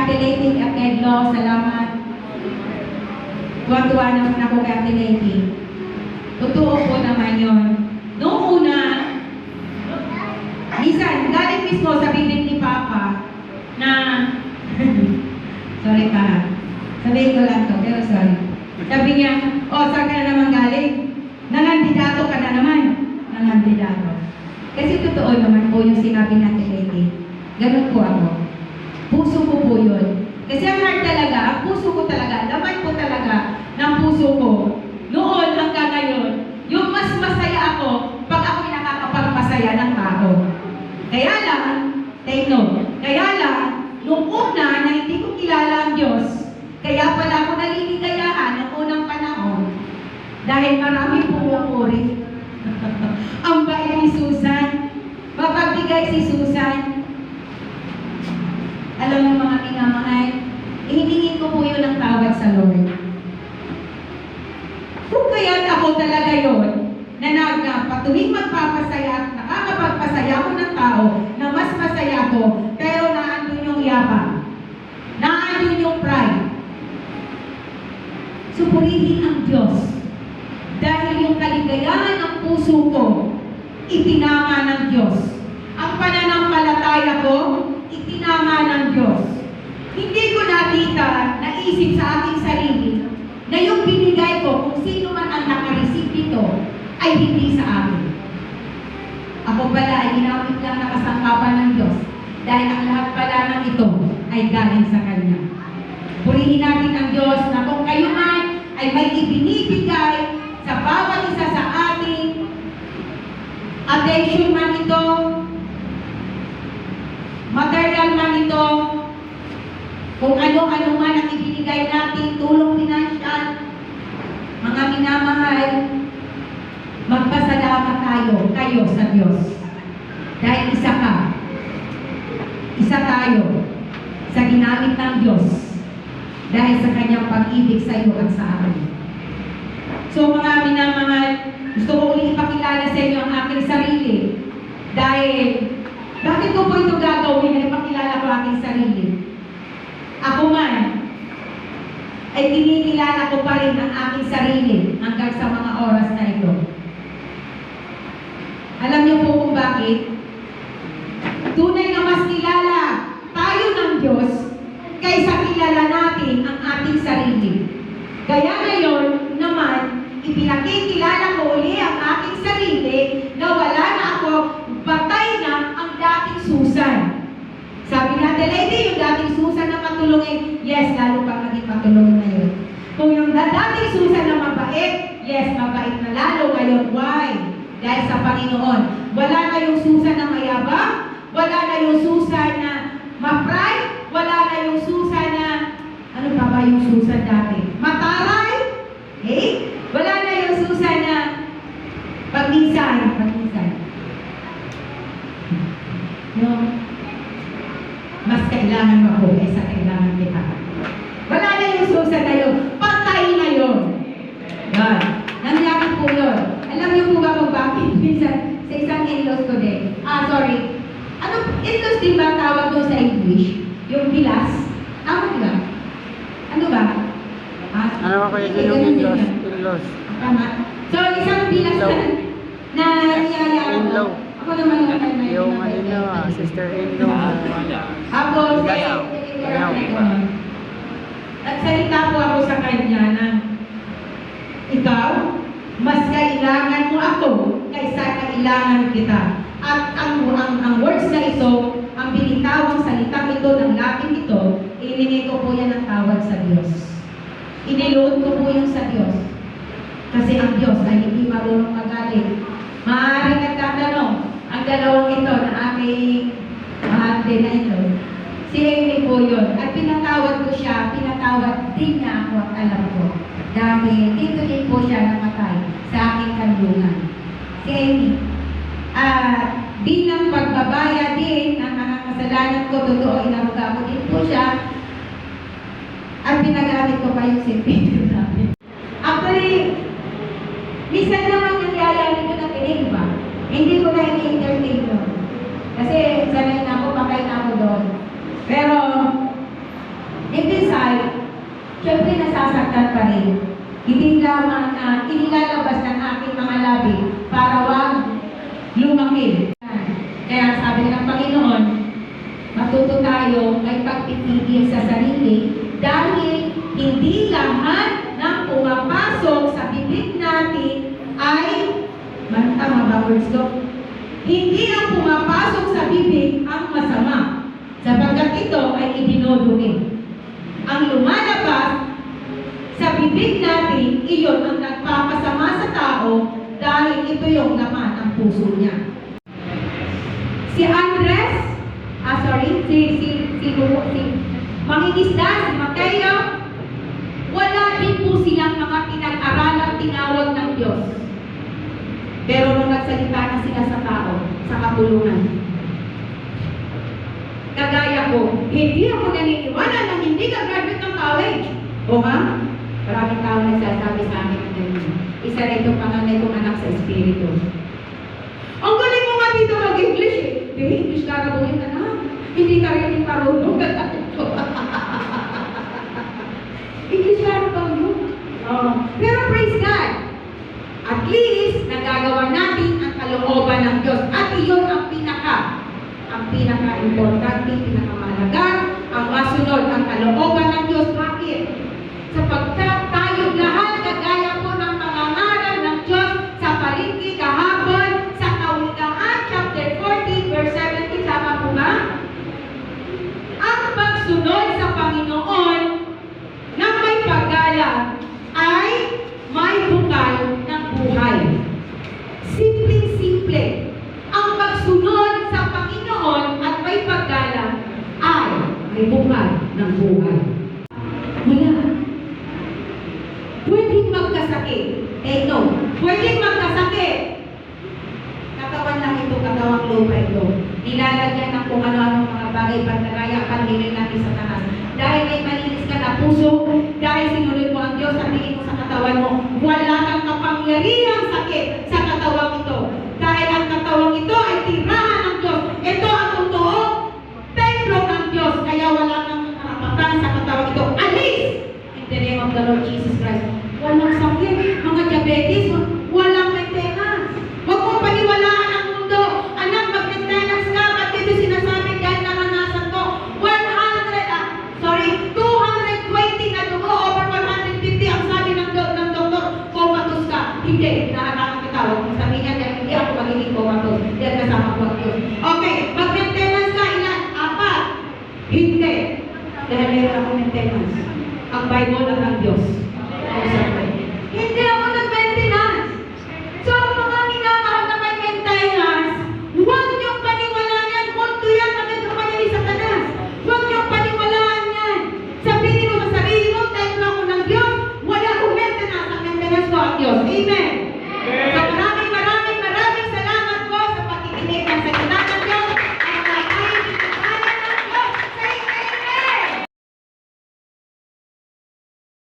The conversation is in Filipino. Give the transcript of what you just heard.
Ate Lady Akedlo, salamat. Tuwa-tuwa naman ako kay Ate Lady. Totoo po naman yun. Noong una, minsan, galing mismo sa bibig ni Papa na, sorry pa, sabihin ko lang to, pero sorry. Sabi niya, saan ka na naman galing? Nangandidato ka na naman. Nangandidato. Kasi totoo naman po yung sinabi natin Lady. Ganun po ako. Puso ko po yun. Kasi ang heart talaga, ang puso ko talaga, laman po talaga ng puso ko. Noon hanggang ngayon, yung mas masaya ako pag ako'y nakakapagpasaya ng tao. Kaya lang, take note, kaya lang, nung una na hindi ko kilala ang Diyos, kaya pala ako naliligayahan ng unang panahon dahil marami pumupuri. Ang bait ni Susan, mapagbigay si Susan. Alam mo mga pinamahal, hiningin ko po yun ng tawad sa Lord. Kung kaya't ako talaga yun, na patuwing magpapasaya at nakakapagpasaya ako ng tao na mas masaya ko, pero naandun yung yabang, naandun yung pride. Supurihin ang Diyos. Dahil yung kaligayahan ng puso ko, itinama ng Diyos. Ang pananampalataya ko, itinama ng Diyos. Hindi ko nakita, naisip sa aking sarili, na yung binigay ko, kung sino man ang nakareceive ito, ay hindi sa akin. Ako pala ay ginamit lang na kasangkapan ng Diyos, dahil ang lahat pala ng ito ay galing sa Kanya. Purihin natin ang Diyos na kung kayo man ay may ibinibigay sa bawat isa sa ating attention man ito, material man ito, kung ano-ano man ang ibinigay natin, tulong pinansyal, mga minamahal, magpasalamat kayo sa Diyos. Dahil isa ka, isa tayo sa ginamit ng Diyos dahil sa Kanyang pag-ibig sa iyo at sa akin. So mga minamahal, gusto ko ulit ipakilala sa inyo ang aking sarili. Dahil, bakit ko po ito gagawin na ipakilala ko ang aking sarili? Ako man, ay kinikilala ko pa rin ang aking sarili hanggang sa mga oras na ito. Alam niyo po kung bakit? Tunay na mas kilala tayo ng Diyos kaysa kilala natin ang ating sarili. Kaya ngayon naman, ipinakikilala ko uli ang aking sarili na wala na ako, batay na ang dating Susan. Sabi natin, Lady, yung dating Susan na matulungin, yes, lalo pa maging matulungin na yun. Kung yung dating Susan na mabait, yes, mabait na lalo ngayon. Why? Dahil sa Panginoon. Wala na yung Susan na mayabang, wala na yung Susan na ma-pride, wala na yung Susan na, ano pa ba yung Susan dati? Mataray? Okay? Wala na yung Susan na pagminsan. No? Mas kailangan mo ako kaysa kailangan kita. Wala na yung Susan na yun. Patay na yun. Yan. Nangyari po yun. Alam niyo po ba kung bakit? Minsan, sa isang in-laws ko din. Sorry. Ano, in-laws din ba tawag doon sa English? Yung bilas? Tama ba? Ano ba? Ano ba kayo yung in-laws? Tama. So, isang bilas na niyayaan ko. Ako naman yung Yung sister-in-law. Ako, nagsalita po ako sa kanya na ikaw, mas kailangan mo ako kaysa kailangan kita. At ang words na ito, ang binitawang salitang ito ng Latin ito, iningi ko po yan ng tawad sa Diyos. Iniluod ko po yung sa Diyos. Kasi ang Diyos ay hindi marunong magalit. Maaaring nagtatanong, ang dalawang ito na aking mahal din na ito, si Amy po yun. At pinatawad ko siya, pinatawad din niya ako at alam ko. Dahil dito din po siya namatay sa aking kandungan. Si Amy. Bilang pagbabaya din ang mga kasalanan ko, totoo, inaruga ko din po siya. At pinagamit ko pa yung silpito namin. Actually, minsan naman nangyayari ko na kinig ba? Hindi ko na ini-entertain yun. Kasi sanay na ako, patay na ako doon. Pero, nasasaktan pa rin. Hindi lamang inilalabas ng aking mga labi para wag lumaki. Kaya sabi ng Panginoon, matuto tayo ay pagpipigil sa sarili dahil hindi lahat ng pumapasok sa bibig natin ay, tama ba words ko? Hindi ang pumapasok sa bibig ang masama, sapagkat ito ay idinodumi. Ang lumalabas sa bibig natin, iyon ang nagpapasama sa tao dahil ito yung laman ng puso niya. Si Andres, si mangingisda, si Mateo, wala din po silang mga pinag-aralang tinawag ng Diyos. Pero nung nagsalita na sila sa tao, sa kapulungan, kagaya ko, hindi ako naniniwala na hindi ka graduate ng college. O ha? Maraming tao nagsasabi sa akin ng ganyan. Isa na itong panganay kong anak sa Espiritu. Ang galing mo nga dito mag-English eh. English ka na po yun, anak. Hindi ka rin marunong. English ka na po yun. Pero praise God. At least, nagagawa natin ang kalooban ng Diyos. At iyon ang pinaka-importante, pinakamahalaga, ang masunod ang kalooban ng Diyos. Bakit? Sapagkat tayo lahat, kagaya po ng pangangaral ng Diyos sa palingki kahapon, sa Kawikaan, chapter 14, verse 17, tama po ba? Ang pagsunod sa Panginoon na may paggalang ay may bukal ng buhay. Simpleng-simple. Ang pagsunod sa Panginoon at may paggalang ay may bukal ng buhay. Wala. Pwedeng magkasakit. No. Pwedeng magkasakit. Katawan lang ito, katawang lupa ito. Nilalagyan ng kung ano-anong mga bagay pagkaraya, pagdilin natin sa tanas. Dahil may malinis ka na puso, dahil sinunod mo ang Diyos at tingin mo sa katawan mo, wala kang kapangyarihang sakit sa katawang ito. Dahil ang katawang ito ay tirahan ng Diyos. Ito ang totoo, templo ng Diyos. Kaya wala kang karapatan sa katawang ito. Alis! In the name of the Lord Jesus Christ. Walang sakit. Mga diabetes, walang maintenance. Huwag mo paniwalaan ang mundo. Anak, mag-maintenance ka. At dito sinasabi dahil naranasan ko, 220 na dugo, over 150 ang sabi ng doktor, comatose ka. Hindi, nakakakang kita. Huwag mo sabihin niya dahil hindi ako magiging comatose. Dahil kasama ko ang Diyos. Okay, mag-maintenance ka, ilan? 4. Hindi. Dahil meron ako maintenance. Ang Bible at ang Diyos. Hindi ako nag-maintenance. So, ang mga minamahal na may maintenance, huwag niyong paniwalaan yan. Mundo yan, magagawa niya sa tanas. Huwag niyong paniwalaan yan. Sabihin mo sa sarili mo, templo ako ng Diyos. Wala akong maintenance. Ang maintenance ko ang Diyos. Amen. So,